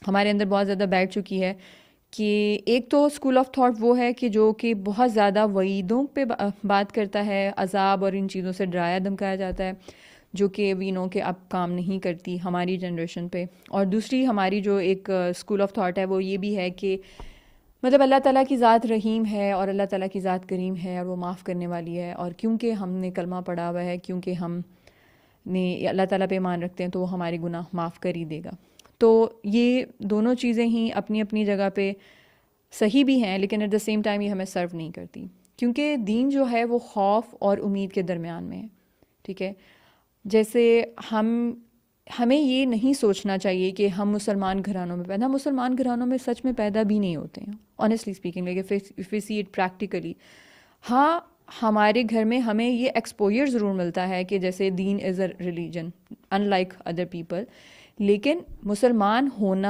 ہمارے اندر بہت زیادہ بیٹھ چکی ہے کہ ایک تو اسکول آف تھاٹ وہ ہے کہ جو کہ بہت زیادہ وعیدوں پہ بات کرتا ہے، عذاب اور ان چیزوں سے ڈرایا دھمکایا جاتا ہے، جو کہ وی نو کہ اب کام نہیں کرتی ہماری جنریشن پہ. اور دوسری ہماری جو ایک اسکول آف تھاٹ ہے وہ یہ بھی ہے کہ مطلب اللہ تعالیٰ کی ذات رحیم ہے اور اللہ تعالیٰ کی ذات کریم ہے اور وہ معاف کرنے والی ہے، اور کیونکہ ہم نے کلمہ پڑھا ہوا ہے، کیونکہ ہم نے اللہ تعالیٰ پہ ایمان رکھتے ہیں، تو وہ ہمارے گناہ معاف کر ہی دے گا. تو یہ دونوں چیزیں ہی اپنی اپنی جگہ پہ صحیح بھی ہیں، لیکن ایٹ دا سیم ٹائم یہ ہمیں سرو نہیں کرتی، کیونکہ دین جو ہے وہ خوف اور امید کے درمیان میں ہے. ٹھیک ہے، جیسے ہمیں یہ نہیں سوچنا چاہیے کہ ہم مسلمان گھرانوں میں پیدا، ہم مسلمان گھرانوں میں سچ میں پیدا بھی نہیں ہوتے ہیں آنیسٹلی اسپیکنگ، لیکن if you see it practically. ہاں ہمارے گھر میں ہمیں یہ ایکسپوجر ضرور ملتا ہے کہ جیسے دین as a religion unlike other people, لیکن مسلمان ہونا